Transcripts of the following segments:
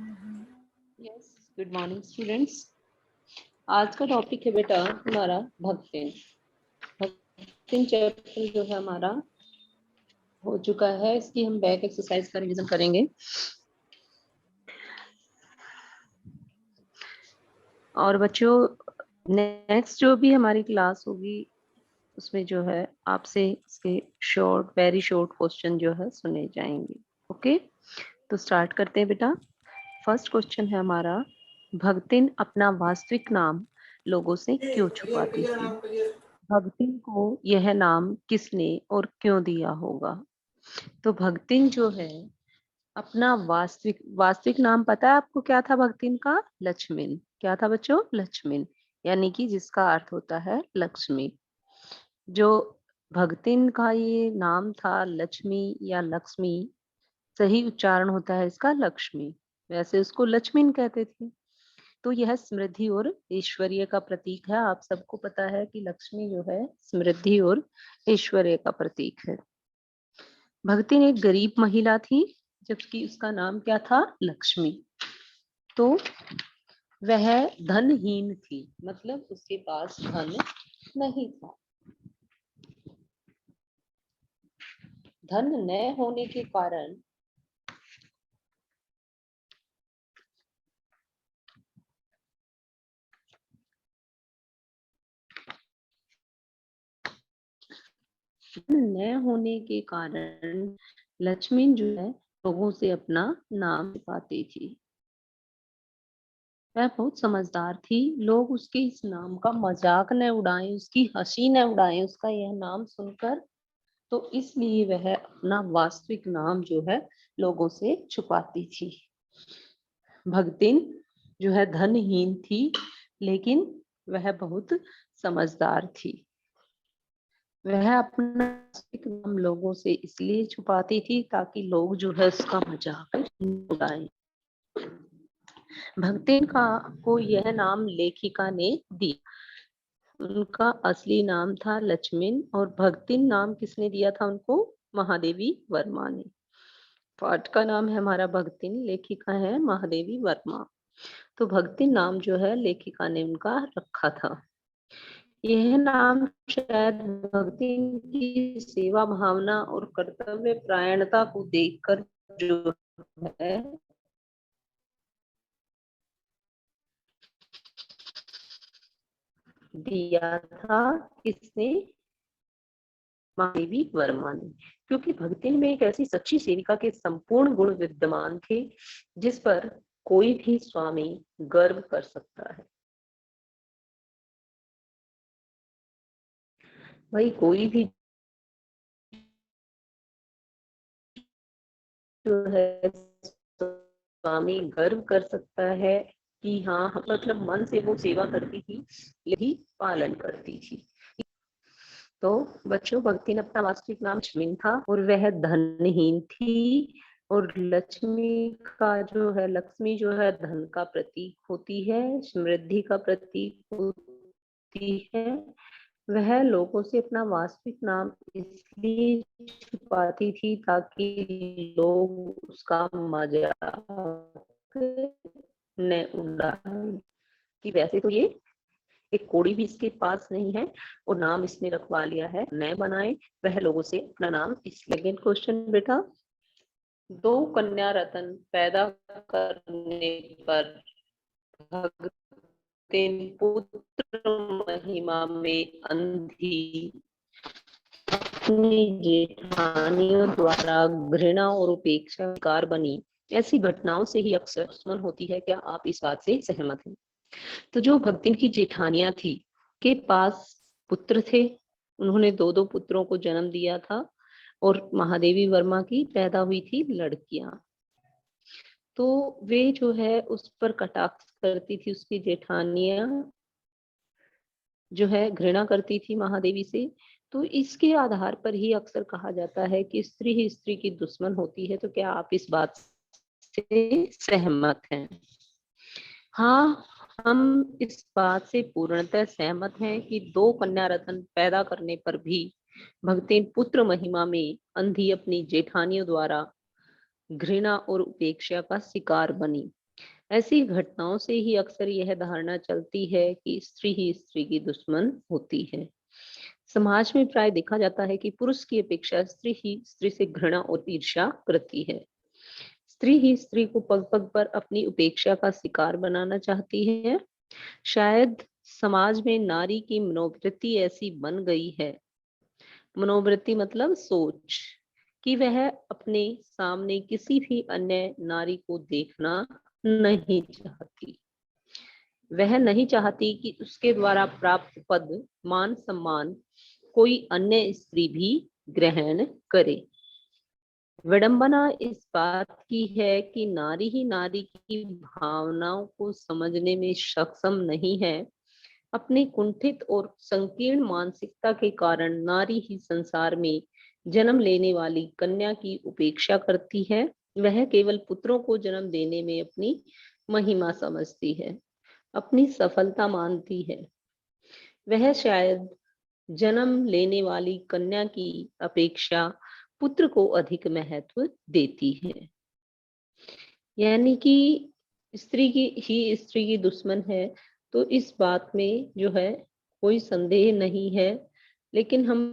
Yes, good morning students. आज का topic है बेटा हमारा भक्तिन। भक्तिन चैप्टर जो है हमारा हो चुका है, इसकी हम बैक एक्सरसाइज का रिवीजन करेंगे। और बच्चों, नेक्स्ट जो भी हमारी क्लास होगी उसमें जो है आपसे इसके वेरी शॉर्ट क्वेश्चन जो है सुने जाएंगे। ओके, तो स्टार्ट करते हैं बेटा। फर्स्ट क्वेश्चन है हमारा, भक्तिन अपना वास्तविक नाम लोगों से क्यों छुपाती थी? भक्तिन को यह नाम किसने और क्यों दिया होगा? तो भक्तिन जो है अपना वास्तविक नाम पता है आपको क्या था भक्तिन का? लक्ष्मीन। क्या था बच्चों? लक्ष्मीन, यानी कि जिसका अर्थ होता है लक्ष्मी। जो भक्तिन का ये नाम था लक्ष्मी या लक्ष्मी, सही उच्चारण होता है इसका लक्ष्मी, वैसे उसको लक्ष्मीन कहते थे। तो यह समृद्धि और ऐश्वर्य का प्रतीक है। आप सबको पता है कि लक्ष्मी जो है समृद्धि और ऐश्वर्य का प्रतीक है। भक्तिन एक गरीब महिला थी, जबकि उसका नाम क्या था? लक्ष्मी। तो वह धनहीन थी, मतलब उसके पास धन नहीं था। धन न होने के कारण लक्ष्मी जो है लोगों से अपना नाम पाती थी। वह बहुत समझदार थी। लोग उसके इस नाम का मजाक न उड़ाएं, उसकी हंसी न उड़ाएं उसका यह नाम सुनकर, तो इसलिए वह अपना वास्तविक नाम जो है लोगों से छुपाती थी। भक्तिन जो है धनहीन थी, लेकिन वह बहुत समझदार थी। वह अपना वास्तविक नाम लोगों से इसलिए छुपाती थी ताकि लोग जो है उसका मजाक उड़ाएं। भक्तिन को यह नाम लेखिका ने दिया। उनका असली नाम था लक्ष्मीन और भक्तिन नाम किसने दिया था उनको? महादेवी वर्मा ने। पाठ का नाम है हमारा भक्तिन, लेखिका है महादेवी वर्मा। तो भक्तिन नाम जो है लेखिका ने उनका रखा था। यह नाम शायद भक्तिन की सेवा भावना और कर्तव्य परायणता को देखकर जो है दिया था। किसने? महादेवी वर्मा ने। क्योंकि भक्तिन में एक ऐसी सच्ची सेविका के संपूर्ण गुण विद्यमान थे जिस पर कोई भी स्वामी गर्व कर सकता है। भाई कोई भी जो है स्वामी गर्व कर सकता है कि हाँ, मतलब मन से वो सेवा करती थी, यही पालन करती थी। तो बच्चों, भक्ति ने अपना वास्तविक नाम लक्ष्मी था और वह धनहीन थी। और लक्ष्मी जो है धन का प्रतीक होती है, समृद्धि का प्रतीक होती है। वह लोगों से अपना वास्तविक नाम इसलिए छुपाती थी ताकि लोग उसका मजाक न उड़ाएं। कि वैसे तो ये एक कोड़ी भी इसके पास नहीं है और नाम इसने रखवा लिया है, नए बनाए वह लोगों से अपना नाम। सेकंड क्वेश्चन बेटा, दो कन्या रत्न पैदा करने पर भगतिन पुत्र महिमा में अंधी अपनी जेठानियों द्वारा घृणा और उपेक्षा का शिकार बनी। ऐसी घटनाओं से ही अक्सर दुश्मन होती है। क्या आप इस बात से सहमत हैं? तो जो भक्तिन की जेठानियां थी के पास पुत्र थे, उन्होंने दो दो पुत्रों को जन्म दिया था और महादेवी वर्मा की पैदा हुई थी लड़कियां। तो वे जो है उस पर कटाक्ष करती थी, उसकी जेठानियां जो है घृणा करती थी महादेवी से। तो इसके आधार पर ही अक्सर कहा जाता है कि स्त्री ही स्त्री की दुश्मन होती है। तो क्या आप इस बात से सहमत हैं? हाँ, हम इस बात से पूर्णतः सहमत हैं कि दो कन्या रत्न पैदा करने पर भी भक्तिन पुत्र महिमा में अंधी अपनी जेठानियों द्वारा घृणा और उपेक्षा का शिकार बनी। ऐसी घटनाओं से ही अक्सर यह धारणा चलती है कि स्त्री ही स्त्री की दुश्मन होती है। समाज में प्राय देखा जाता है कि पुरुष की अपेक्षा स्त्री ही स्त्री से घृणा और ईर्ष्या करती है। स्त्री ही स्त्री को पग पग पर अपनी उपेक्षा का शिकार बनाना चाहती है। शायद समाज में नारी की मनोवृत्ति ऐसी बन गई है, मनोवृत्ति मतलब सोच, कि वह अपने सामने किसी भी अन्य नारी को देखना नहीं चाहती। वह नहीं चाहती कि उसके द्वारा प्राप्त पद, मान सम्मान कोई अन्य स्त्री भी ग्रहण करे। विडंबना इस बात की है कि नारी ही नारी की भावनाओं को समझने में सक्षम नहीं है। अपनी कुंठित और संकीर्ण मानसिकता के कारण नारी ही संसार में जन्म लेने वाली कन्या की उपेक्षा करती है। वह केवल पुत्रों को जन्म देने में अपनी महिमा समझती है, अपनी सफलता मानती है। वह शायद जन्म लेने वाली कन्या की अपेक्षा पुत्र को अधिक महत्व देती है। यानी कि स्त्री की ही स्त्री की दुश्मन है, तो इस बात में जो है कोई संदेह नहीं है। लेकिन हम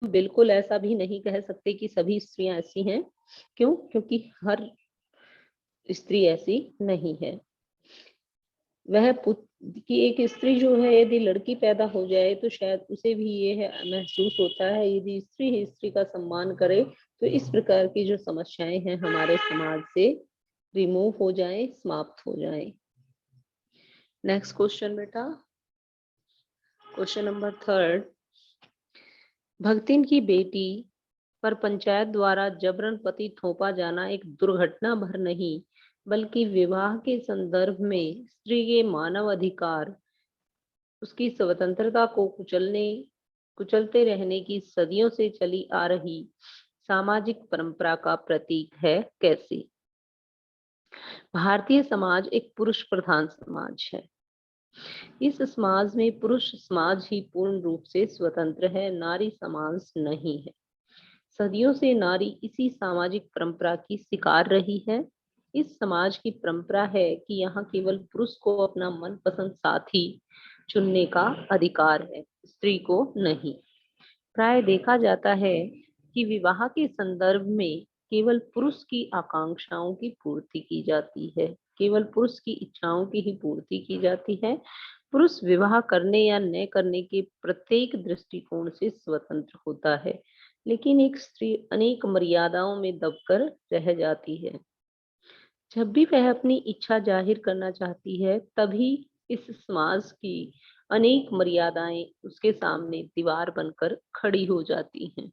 बिल्कुल ऐसा भी नहीं कह सकते कि सभी स्त्रियां ऐसी हैं। क्यों? क्योंकि हर स्त्री ऐसी नहीं है। वह कि एक स्त्री जो है यदि लड़की पैदा हो जाए तो शायद उसे भी ये है महसूस होता है, यदि स्त्री ही स्त्री का सम्मान करे तो इस प्रकार की जो समस्याएं हैं हमारे समाज से रिमूव हो जाए, समाप्त हो जाए। नेक्स्ट क्वेश्चन बेटा, क्वेश्चन नंबर 3। भगतिन की बेटी पर पंचायत द्वारा जबरन पति थोपा जाना एक दुर्घटना भर नहीं, बल्कि विवाह के संदर्भ में स्त्री के मानव अधिकार, उसकी स्वतंत्रता को कुचलते रहने की सदियों से चली आ रही सामाजिक परंपरा का प्रतीक है। कैसे? भारतीय समाज एक पुरुष प्रधान समाज है। इस समाज में पुरुष समाज ही पूर्ण रूप से स्वतंत्र है, नारी समाज नहीं है। सदियों से नारी इसी सामाजिक परंपरा की शिकार रही है। इस समाज की परंपरा है कि यहाँ केवल पुरुष को अपना मनपसंद साथी चुनने का अधिकार है, स्त्री को नहीं। प्राय देखा जाता है कि विवाह के संदर्भ में केवल पुरुष की आकांक्षाओं की पूर्ति की जाती है, केवल पुरुष की इच्छाओं की ही पूर्ति की जाती है। पुरुष विवाह करने या न करने के प्रत्येक दृष्टिकोण से स्वतंत्र होता है, लेकिन एक स्त्री अनेक मर्यादाओं में दबकर रह जाती है। जब भी वह अपनी इच्छा जाहिर करना चाहती है, तभी इस समाज की अनेक मर्यादाएं उसके सामने दीवार बनकर खड़ी हो जाती हैं।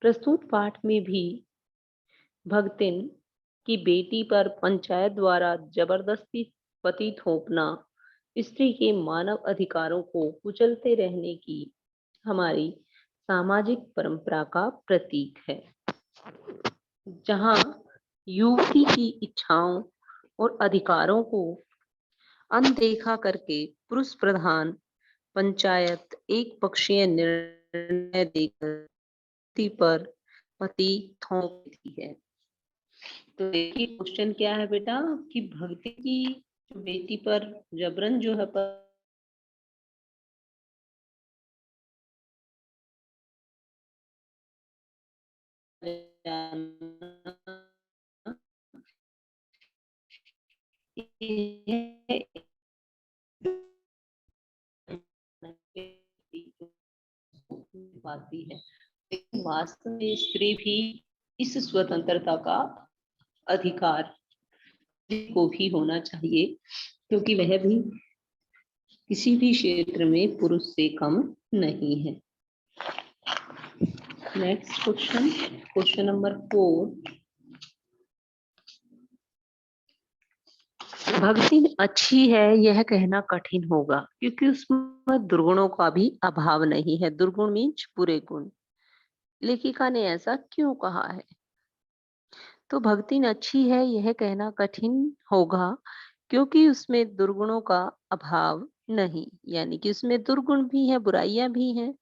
प्रस्तुत पाठ में भी भगतिन की बेटी पर पंचायत द्वारा जबरदस्ती पति थोपना स्त्री के मानव अधिकारों को कुचलते रहने की हमारी सामाजिक परंपरा का प्रतीक है, जहां युवती की इच्छाओं और अधिकारों को अनदेखा करके पुरुष प्रधान पंचायत एक पक्षीय निर्णय देकर पति पर पति थोप देती है। तो देखिए क्वेश्चन क्या है बेटा, कि भक्ति की जो बेटी पर जबरन जो है पाती है, लेकिन वास्तव में स्त्री भी इस स्वतंत्रता का अधिकार को भी होना चाहिए, क्योंकि वह भी किसी भी क्षेत्र में पुरुष से कम नहीं है। Next question, question number 4। भक्ति अच्छी है यह कहना कठिन होगा, क्योंकि उसमें दुर्गुणों का भी अभाव नहीं है। दुर्गुण मीन्स बुरे गुण। लेखिका ने ऐसा क्यों कहा है? तो भक्ति अच्छी है यह कहना कठिन होगा, क्योंकि उसमें दुर्गुणों का अभाव नहीं, यानी कि उसमें दुर्गुण भी है, बुराइयां भी हैं।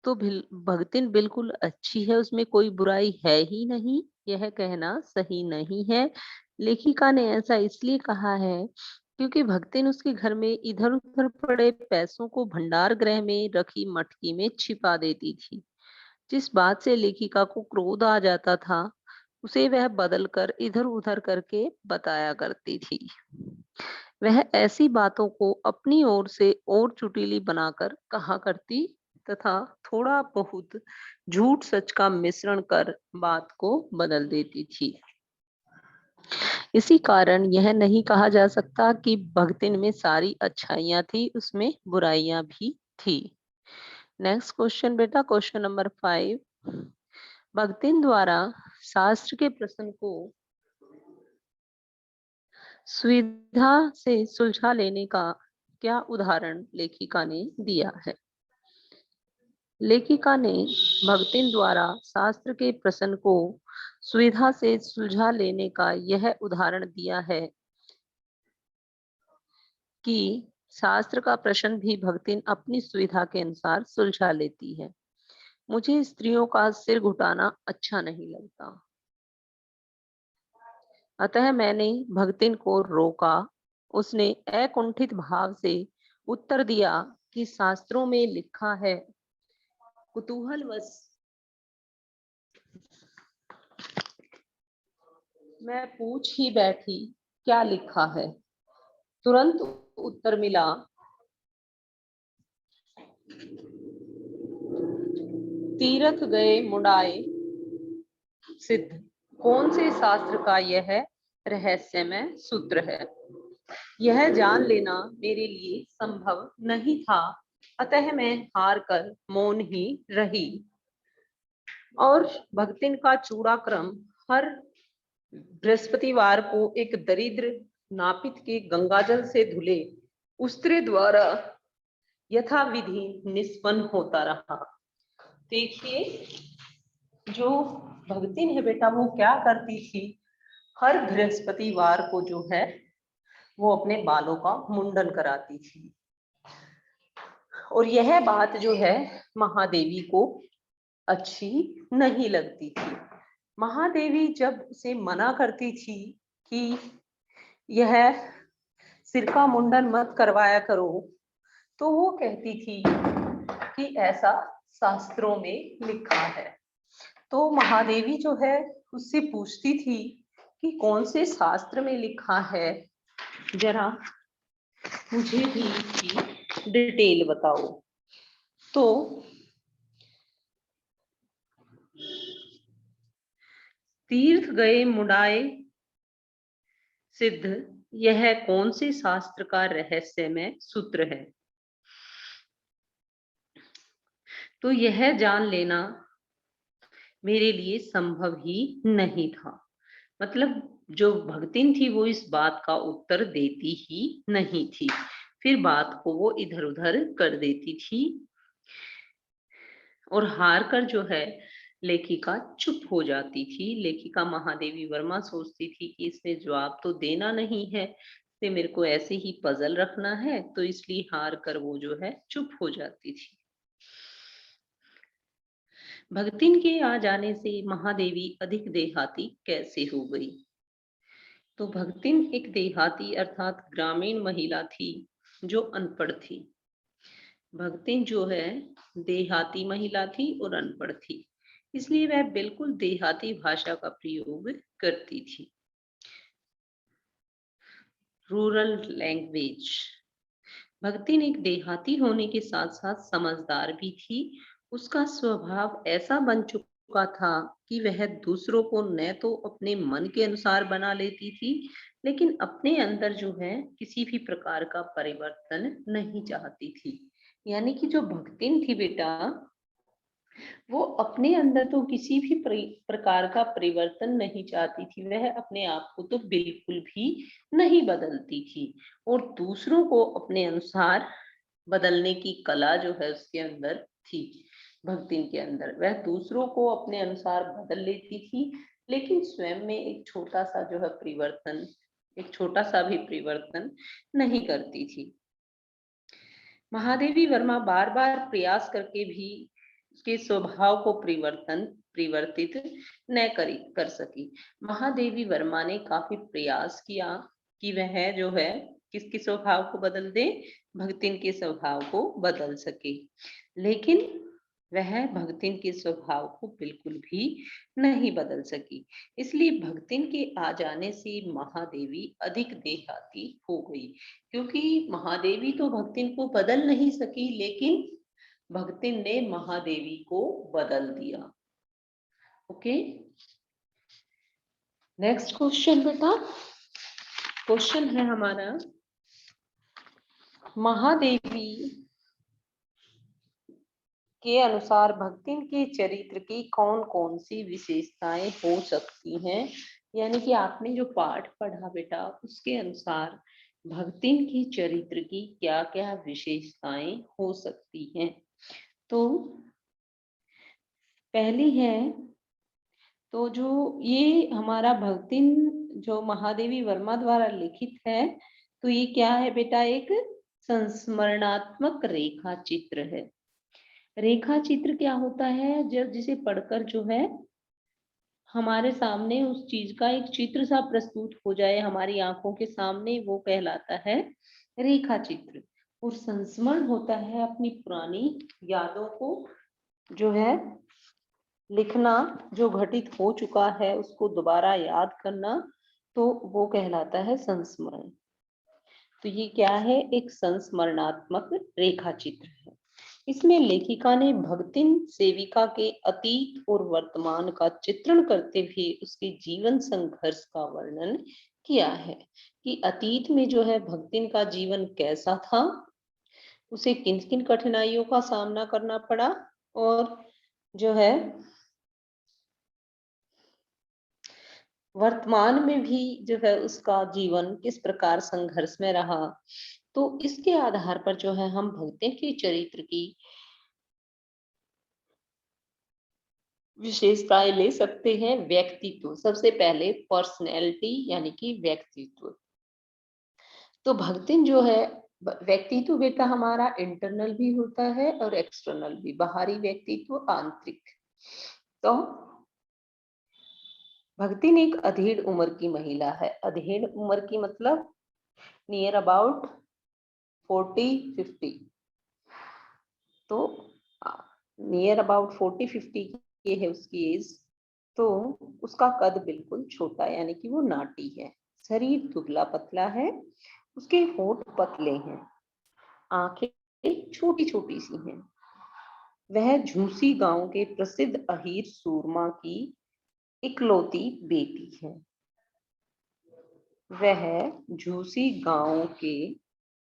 तो भगतिन बिल्कुल अच्छी है, उसमें कोई बुराई है ही नहीं, यह कहना सही नहीं है। लेखिका ने ऐसा इसलिए कहा है क्योंकि भगतिन उसके घर में इधर उधर पड़े पैसों को भंडार गृह में रखी मटकी में छिपा देती थी। जिस बात से लेखिका को क्रोध आ जाता था, उसे वह बदल कर इधर उधर करके बताया करती थी। वह ऐसी बातों को अपनी ओर से और चुटीली बनाकर कहा करती तथा थोड़ा बहुत झूठ सच का मिश्रण कर बात को बदल देती थी। इसी कारण यह नहीं कहा जा सकता कि भगतिन में सारी अच्छाइयां थी, उसमें बुराइयां भी थी। नेक्स्ट क्वेश्चन बेटा, क्वेश्चन नंबर 5। भगतिन द्वारा शास्त्र के प्रश्न को सुविधा से सुलझा लेने का क्या उदाहरण लेखिका ने दिया है? लेखिका ने भगतिन द्वारा शास्त्र के प्रश्न को सुविधा से सुलझा लेने का यह उदाहरण दिया है कि शास्त्र का प्रश्न भी भगतिन अपनी सुविधा के अनुसार सुलझा लेती है। मुझे स्त्रियों का सिर घुटाना अच्छा नहीं लगता, अतः मैंने भगतिन को रोका। उसने अकुंठित भाव से उत्तर दिया कि शास्त्रों में लिखा है। कुतूहलवश मैं पूछ ही बैठी, क्या लिखा है? तुरंत उत्तर मिला, तीरथ गए मुंडाए सिद्ध। कौन से शास्त्र का यह रहस्यमय सूत्र है? यह जान लेना मेरे लिए संभव नहीं था, अतः मैं हार कर मौन ही रही। और भगतिन का चूड़ाक्रम हर बृहस्पतिवार को एक दरिद्र नापित के गंगाजल से धुले उस्त्रे द्वारा यथाविधि निष्पन्न होता रहा। देखिए, जो भगतिन है बेटा, वो क्या करती थी, हर बृहस्पतिवार को जो है वो अपने बालों का मुंडन कराती थी। और यह बात जो है महादेवी को अच्छी नहीं लगती थी। महादेवी जब उसे मना करती थी कि यह सिर का मुंडन मत करवाया करो, तो वो कहती थी कि ऐसा शास्त्रों में लिखा है। तो महादेवी जो है उससे पूछती थी कि कौन से शास्त्र में लिखा है, जरा मुझे भी इसकी डिटेल बताओ। तो तीर्थ गए मुंडाए सिद्ध, यह कौन से शास्त्र का रहस्यमय सूत्र है? तो यह जान लेना मेरे लिए संभव ही नहीं था। मतलब जो भगतिन थी वो इस बात का उत्तर देती ही नहीं थी, फिर बात को वो इधर उधर कर देती थी। और हार कर जो है लेखिका चुप हो जाती थी। लेखिका महादेवी वर्मा सोचती थी कि इसने जवाब तो देना नहीं है, इसे मेरे को ऐसे ही पजल रखना है, तो इसलिए हार कर वो जो है चुप हो जाती थी। भगतिन के आ जाने से महादेवी अधिक देहाती कैसे हो गई? तो भगतिन एक देहाती अर्थात ग्रामीण महिला थी जो अनपढ़ थी। भगतिन जो है देहाती महिला थी और अनपढ़ थी, इसलिए वह बिल्कुल देहाती भाषा का प्रयोग करती थी। Rural language. भगतिन एक देहाती होने के साथ साथ समझदार भी थी। उसका स्वभाव ऐसा बन चुका था कि वह दूसरों को न तो अपने मन के अनुसार बना लेती थी, लेकिन अपने अंदर जो है किसी भी प्रकार का परिवर्तन नहीं चाहती थी। यानी कि जो भगतिन थी बेटा, वो अपने अंदर तो किसी भी प्रकार का परिवर्तन नहीं चाहती थी। वह अपने आप को तो बिल्कुल भी नहीं बदलती थी, और दूसरों को अपने अनुसार बदलने की कला जो है उसके अंदर थी। भगतिन के अंदर वह दूसरों को अपने अनुसार बदल लेती थी, लेकिन स्वयं में एक छोटा सा जो है परिवर्तन, एक छोटा सा भी परिवर्तन नहीं करती थी। महादेवी वर्मा बार बार प्रयास करके भी के स्वभाव को परिवर्तित न कर सकी। महादेवी वर्मा ने काफी प्रयास किया कि वह जो है किसके स्वभाव को बदल दे, भगतिन के स्वभाव को बदल सके, लेकिन वह भगतिन के स्वभाव को बिल्कुल भी नहीं बदल सकी। इसलिए भगतिन के आ जाने से महादेवी अधिक देहाती हो गई, क्योंकि महादेवी तो भगतिन को बदल नहीं सकी, लेकिन भगतिन ने महादेवी को बदल दिया। ओके, नेक्स्ट क्वेश्चन बेटा। क्वेश्चन है हमारा, महादेवी के अनुसार भगतिन के चरित्र की कौन कौन सी विशेषताएं हो सकती हैं? यानी कि आपने जो पाठ पढ़ा बेटा, उसके अनुसार भगतिन के चरित्र की क्या क्या विशेषताएं हो सकती हैं? तो पहली है, तो जो ये हमारा भगतिन जो महादेवी वर्मा द्वारा लिखित है, तो ये क्या है बेटा? एक संस्मरणात्मक रेखा चित्र है। रेखा चित्र क्या होता है? जब जिसे पढ़कर जो है हमारे सामने उस चीज का एक चित्र सा प्रस्तुत हो जाए हमारी आंखों के सामने, वो कहलाता है रेखा चित्र। और संस्मरण होता है अपनी पुरानी यादों को जो है लिखना, जो घटित हो चुका है उसको दोबारा याद करना, तो वो कहलाता है संस्मरण। तो ये क्या है? एक संस्मरणात्मक रेखा चित्र है। इसमें लेखिका ने भगतिन सेविका के अतीत और वर्तमान का चित्रण करते हुए उसके जीवन संघर्ष का वर्णन किया है कि अतीत में जो है भगतिन का जीवन कैसा था, उसे किन किन कठिनाइयों का सामना करना पड़ा, और जो है वर्तमान में भी जो है उसका जीवन किस प्रकार संघर्ष में रहा। तो इसके आधार पर जो है हम भगतिन के चरित्र की विशेषताएं ले सकते हैं। व्यक्तित्व, सबसे पहले पर्सनैलिटी यानी कि व्यक्तित्व। तो भगतिन जो है, व्यक्तित्व बेटा हमारा इंटरनल भी होता है और एक्सटर्नल भी, बाहरी व्यक्तित्व, आंतरिक। तो भगतिन एक अधेड़ उम्र की महिला है। अधेड़ उम्र की मतलब नियर अबाउट 40-50, तो नियर अबाउट 40-50 ये है उसकी एज। तो उसका कद बिल्कुल छोटा है, यानी कि वो नाटी है। शरीर दुबला पतला है, उसके होंठ पतले हैं, आंखें छोटी छोटी सी हैं। वह झूसी गांव के प्रसिद्ध अहीर सूरमा की इकलौती बेटी है। वह झूसी गांव के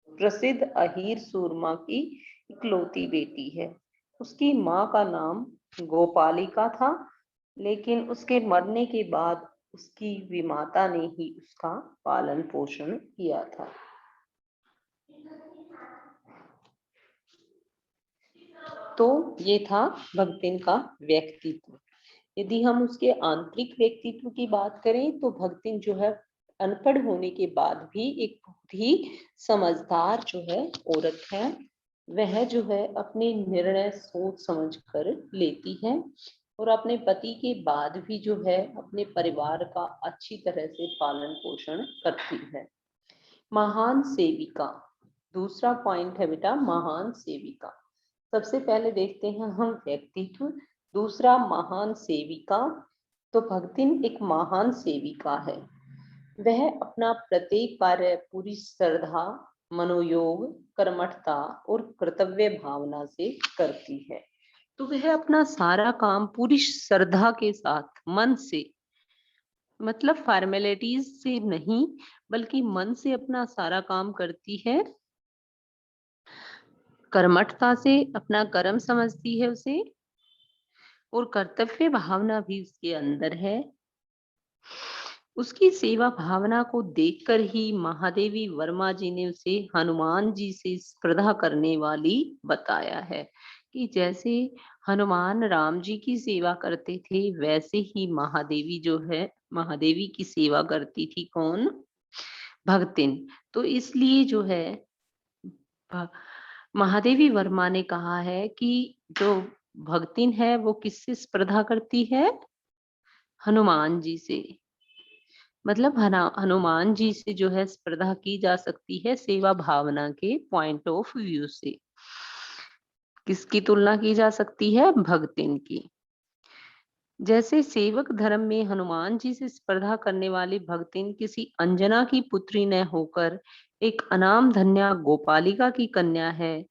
प्रसिद्ध अहीर सूरमा की इकलौती बेटी है। उसकी माँ का नाम गोपालिका था, लेकिन उसके मरने के बाद उसकी विमाता ने ही उसका पालन पोषण किया था। तो ये था भगतिन का व्यक्तित्व। यदि हम उसके आंतरिक व्यक्तित्व की बात करें, तो भगतिन जो है अनपढ़ होने के बाद भी एक बहुत ही समझदार जो है औरत है। वह जो है अपने निर्णय सोच समझ कर लेती है, और अपने पति के बाद भी जो है अपने परिवार का अच्छी तरह से पालन पोषण करती है। महान सेविका, दूसरा पॉइंट है बेटा, महान सेविका। सबसे पहले देखते हैं हम व्यक्तित्व, दूसरा महान सेविका। तो भगतिन एक महान सेविका है। वह अपना प्रत्येक कार्य पूरी श्रद्धा, मनोयोग, कर्मठता और कर्तव्य भावना से करती है। तो वह अपना सारा काम पूरी श्रद्धा के साथ, मन से, मतलब फॉर्मेलिटीज से नहीं, बल्कि मन से अपना सारा काम करती है। कर्मठता से अपना कर्म समझती है उसे, और कर्तव्य भावना भी उसके अंदर है। उसकी सेवा भावना को देखकर ही महादेवी वर्मा जी ने उसे हनुमान जी से स्पर्धा करने वाली बताया है, कि जैसे हनुमान राम जी की सेवा करते थे, वैसे ही महादेवी जो है, महादेवी की सेवा करती थी कौन? भगतिन। तो इसलिए जो है महादेवी वर्मा ने कहा है कि जो भक्तिन है वो किससे स्पर्धा करती है? हनुमान जी से। मतलब हनुमान जी से जो है स्पर्धा की जा सकती है सेवा भावना के पॉइंट ऑफ व्यू से। किसकी तुलना की जा सकती है? भक्तिन की। जैसे सेवक धर्म में हनुमान जी से स्पर्धा करने वाली भक्तिन किसी अंजना की पुत्री न होकर एक अनाम धन्या गोपालिका की कन्या है,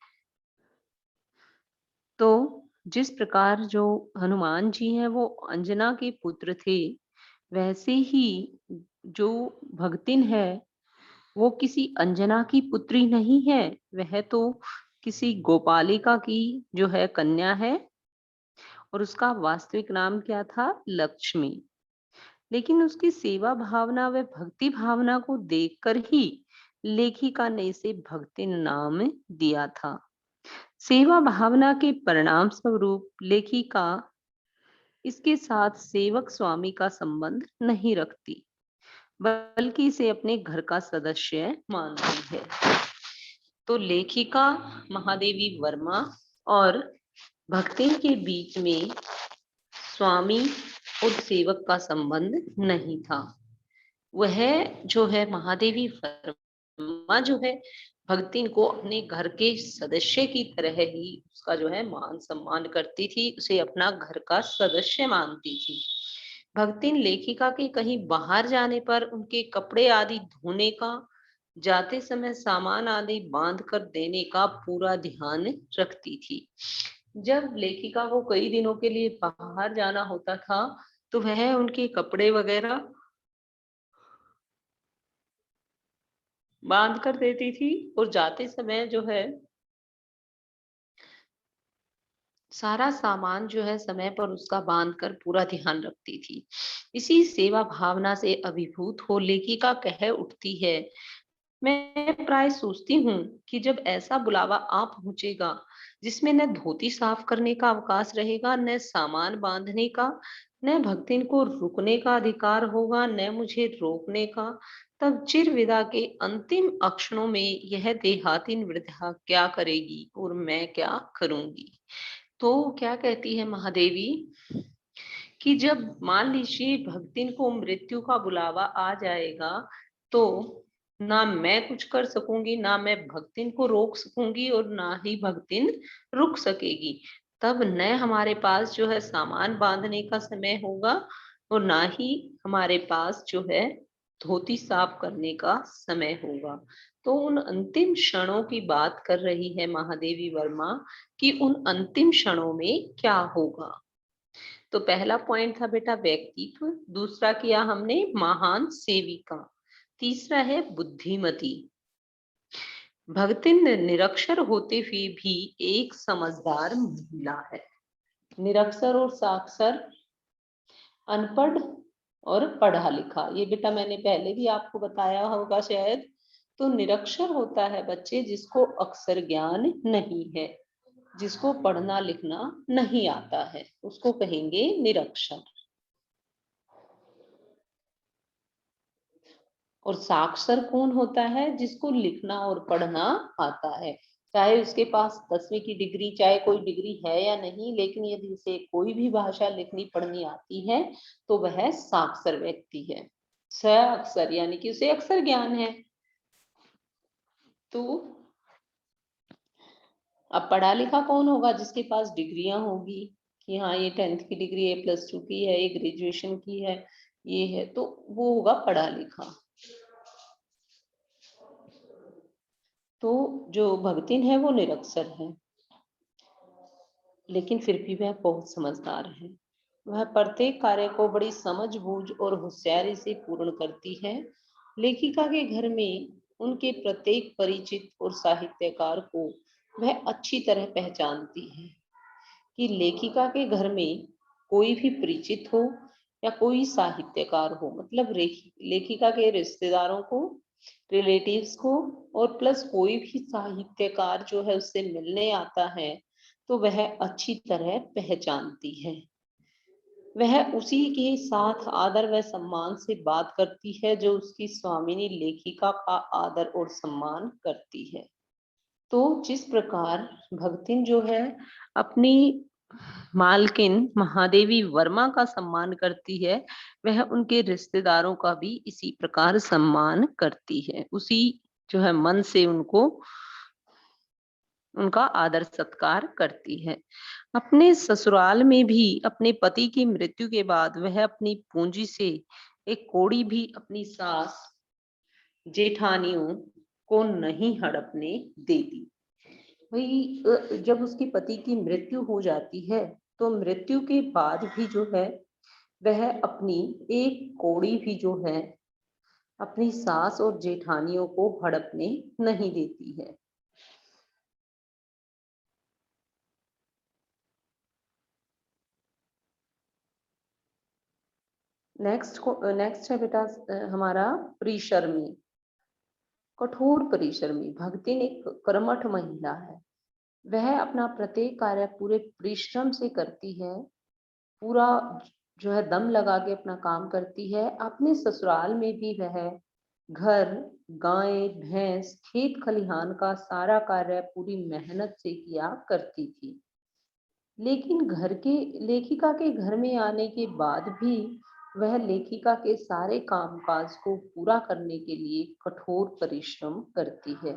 तो जिस प्रकार जो हनुमान जी हैं वो अंजना के पुत्र थे, वैसे ही जो भक्तिन है वो किसी अंजना की पुत्री नहीं है, वह तो किसी गोपालिका की जो है कन्या है, और उसका वास्तविक नाम क्या था? लक्ष्मी। लेकिन उसकी सेवा भावना व भक्ति भावना को देखकर ही लेखिका ने इसे भक्ति नाम दिया था। सेवा भावना के परिणाम स्वरूप लेखिका इसके साथ सेवक स्वामी का संबंध नहीं रखती, बल्कि इसे अपने घर का सदस्य मानती है। तो लेखिका महादेवी वर्मा और भक्ति के बीच में स्वामी और सेवक का संबंध नहीं था। वह जो है महादेवी वर्मा जो है भक्तिन को अपने घर के सदस्य की तरह ही उसका जो है मान सम्मान करती थी, उसे अपना घर का सदस्य मानती थी। भक्तिन लेखिका के कहीं बाहर जाने पर उनके कपड़े आदि धोने का, जाते समय सामान आदि बांध कर देने का पूरा ध्यान रखती थी। जब लेखिका को कई दिनों के लिए बाहर जाना होता था तो वह उनके कपड़े वगैरह बांध कर देती थी, और जाते समय जो है सारा सामान जो है समय पर उसका बांध कर पूरा ध्यान रखती थी। इसी सेवा भावना से अभिभूत हो लेखिका कह उठती है, मैं प्राय सोचती हूँ कि जब ऐसा बुलावा आ पहुंचेगा जिसमें न धोती साफ करने का अवकाश रहेगा, न सामान बांधने का, न भक्तिन को रुकने का अधिकार होगा, न मुझे रोकने का, तब चिर विदा के अंतिम क्षणों में यह देहातीन वृद्धा क्या करेगी और मैं क्या करूंगी। तो क्या कहती है महादेवी कि जब मान लीजिए भक्तिन को मृत्यु का बुलावा आ जाएगा, तो ना मैं कुछ कर सकूंगी, ना मैं भक्तिन को रोक सकूंगी, और ना ही भक्तिन रुक सकेगी। तब न हमारे पास जो है सामान बांधने का समय होगा, और ना ही हमारे पास जो है धोती साफ करने का समय होगा। तो उन अंतिम क्षणों की बात कर रही है महादेवी वर्मा कि उन अंतिम क्षणों में क्या होगा। तो पहला पॉइंट था बेटा व्यक्तित्व, दूसरा किया हमने महान सेविका, तीसरा है बुद्धिमती। भगतिन निरक्षर होते हुए भी एक समझदार महिला है। निरक्षर और साक्षर, अनपढ़ और पढ़ा लिखा, ये बेटा मैंने पहले भी आपको बताया होगा शायद। तो निरक्षर होता है बच्चे जिसको अक्षर ज्ञान नहीं है, जिसको पढ़ना लिखना नहीं आता है, उसको कहेंगे निरक्षर। और साक्षर कौन होता है? जिसको लिखना और पढ़ना आता है, चाहे उसके पास 10वीं की डिग्री, चाहे कोई डिग्री है या नहीं, लेकिन यदि उसे कोई भी भाषा लिखनी पढ़नी आती है तो वह साक्षर व्यक्ति है। साक्षर यानी कि उसे अक्षर ज्ञान है। तो अब पढ़ा लिखा कौन होगा? जिसके पास डिग्रियां होगी कि हाँ ये 10th की डिग्री है, +2 की है, ये ग्रेजुएशन की है, ये है, तो वो होगा पढ़ा लिखा। तो जो भगतिन है वो निरक्षर है, लेकिन फिर भी वह बहुत समझदार है। वह प्रत्येक कार्य को बड़ी समझबूझ और होशियारी से पूर्ण करती है। लेखिका के घर में उनके प्रत्येक परिचित और साहित्यकार को वह अच्छी तरह पहचानती है। कि लेखिका के घर में कोई भी परिचित हो या कोई साहित्यकार हो, मतलब लेखिका के रिश्तेदारों को, रिलेटिव्स को, और प्लस कोई भी साहित्यकार जो है उससे मिलने आता है तो वह अच्छी तरह पहचानती है। वह उसी के साथ आदर व सम्मान से बात करती है जो उसकी स्वामिनी लेखिका का आदर और सम्मान करती है। तो जिस प्रकार भक्तिन जो है अपनी मालकिन महादेवी वर्मा का सम्मान करती है, वह उनके रिश्तेदारों का भी इसी प्रकार सम्मान करती है। उसी जो है मन से उनको उनका आदर सत्कार करती है। अपने ससुराल में भी अपने पति की मृत्यु के बाद वह अपनी पूंजी से एक कौड़ी भी अपनी सास जेठानियों को नहीं हड़पने देती। वही जब उसके पति की मृत्यु हो जाती है तो मृत्यु के बाद भी जो है वह अपनी एक कौड़ी भी जो है अपनी सास और जेठानियों को हड़पने नहीं देती है। नेक्स्ट है बेटा हमारा परिश्रमी। कठोर परिश्रमी भक्तिन एक कर्मठ महिला है। वह अपना प्रत्येक कार्य पूरे परिश्रम से करती है, पूरा जो है दम लगा के अपना काम करती है। अपने ससुराल में भी वह घर, गाय, भैंस, खेत खलिहान का सारा कार्य पूरी मेहनत से किया करती थी। लेकिन लेखिका के घर में आने के बाद भी वह लेखिका के सारे कामकाज को पूरा करने के लिए कठोर परिश्रम करती है।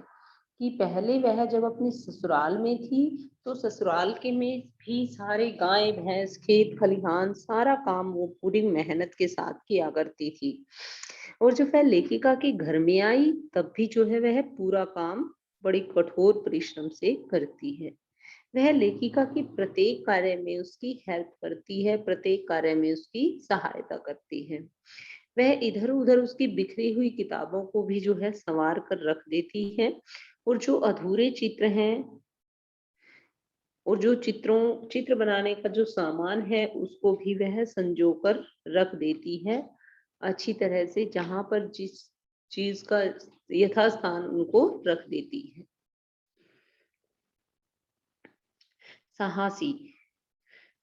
कि पहले वह जब अपने ससुराल में थी तो ससुराल के में भी सारे गाय भैंस खेत खलिहान सारा काम वो पूरी मेहनत के साथ किया करती थी, और जब वह लेखिका के घर में आई तब भी जो है वह पूरा काम बड़ी कठोर परिश्रम से करती है। वह लेखिका की प्रत्येक कार्य में उसकी हेल्प करती है, प्रत्येक कार्य में उसकी सहायता करती है। वह इधर उधर उसकी बिखरी हुई किताबों को भी जो है संवार कर रख देती है, और जो अधूरे चित्र हैं और जो चित्र बनाने का जो सामान है उसको भी वह संजो कर रख देती है अच्छी तरह से, जहां पर जिस चीज का यथास्थान उनको रख देती है। साहसी,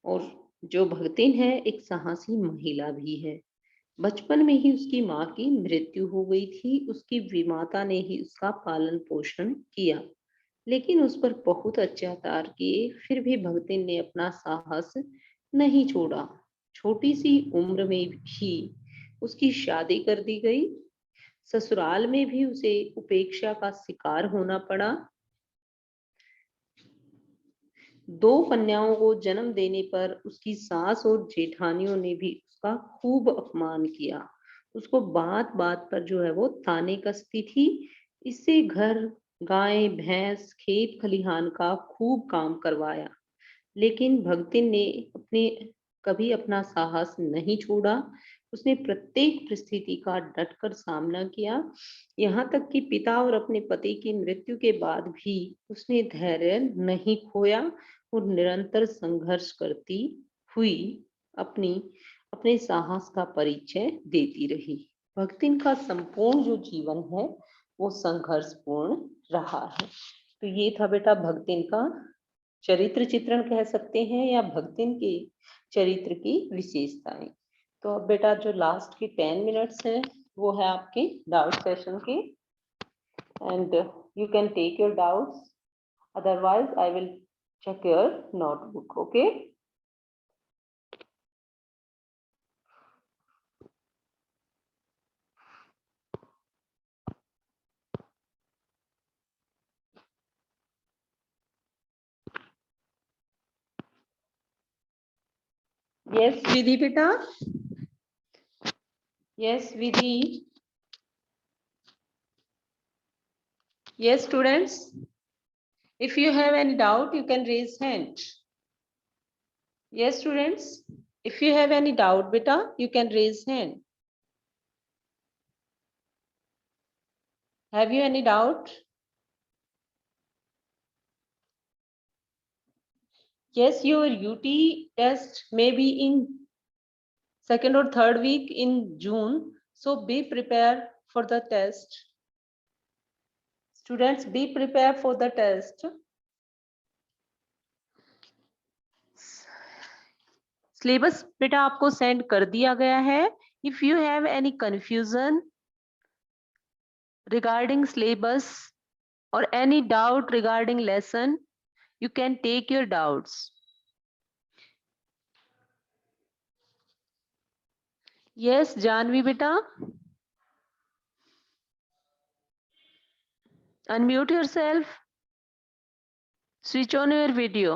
और जो भगतिन है एक साहसी महिला भी है। बचपन में ही उसकी माँ की मृत्यु हो गई थी। उसकी विमाता ने ही उसका पालन पोषण किया, लेकिन उस पर बहुत अत्याचार किए, फिर भी भगतिन ने अपना साहस नहीं छोड़ा। छोटी सी उम्र में ही उसकी शादी कर दी गई। ससुराल में भी उसे उपेक्षा का शिकार होना पड़ा। 2 कन्याओं को जन्म देने पर उसकी सास और जेठानियों ने भी उसका खूब अपमान किया। उसको बात बात पर जो है वो ताने कसती थी। इससे घर, गाय भैंस, खेत खलिहान का खूब काम करवाया, लेकिन भगतिन ने अपने कभी अपना साहस नहीं छोड़ा। उसने प्रत्येक परिस्थिति का डटकर सामना किया, यहाँ तक कि पिता और अपने पति की मृत्यु के बाद भी उसने धैर्य नहीं खोया और निरंतर संघर्ष करती हुई अपनी अपने साहस का परिचय देती रही। भक्तिन का संपूर्ण जो जीवन है वो संघर्षपूर्ण रहा है। तो ये था बेटा भक्तिन का चरित्र चित्रण कह सकते हैं, या भक्तिन के चरित्र की विशेषताएं। तो अब बेटा जो लास्ट की 10 मिनट्स हैं वो है आपके डाउट सेशन के, and you can take your doubts, otherwise I will check your notebook. Okay? Yes Vidhi beta. Yes Vidhi. Yes students, if you have any doubt you can raise hand. Yes students, if you have any doubt beta you can raise hand. Have you any doubt? Yes, your UT test may be in 2nd or 3rd week in June, so be prepared for the test. Students, be prepared for the test. Syllabus बेटा आपको send कर दिया गया है। If you have any confusion regarding syllabus or any doubt regarding lesson, you can take your doubts. Yes Janvi बेटा, unmute yourself, switch on your video.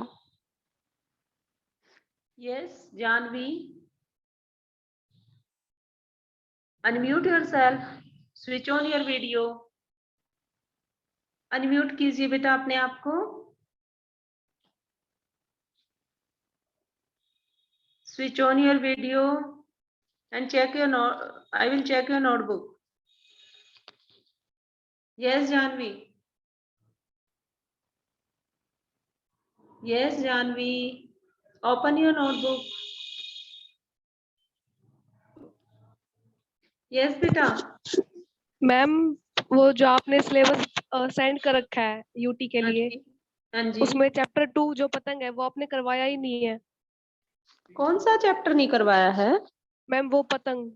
Yes Janvi, unmute yourself, switch on your video. Unmute कीजिए बेटा अपने आप को, switch on your video and check your I will check your notebook. Yes Janvi, yes Janvi, open your notebook. Yes बेटा। Ma'am वो जो आपने syllabus send कर रखा है यूटी के हाँ लिए, जी, हाँ जी। उसमें चैप्टर 2 जो पतंग है वो आपने करवाया ही नहीं है कौन सा चैप्टर नहीं करवाया है? मैम, वो पतंग।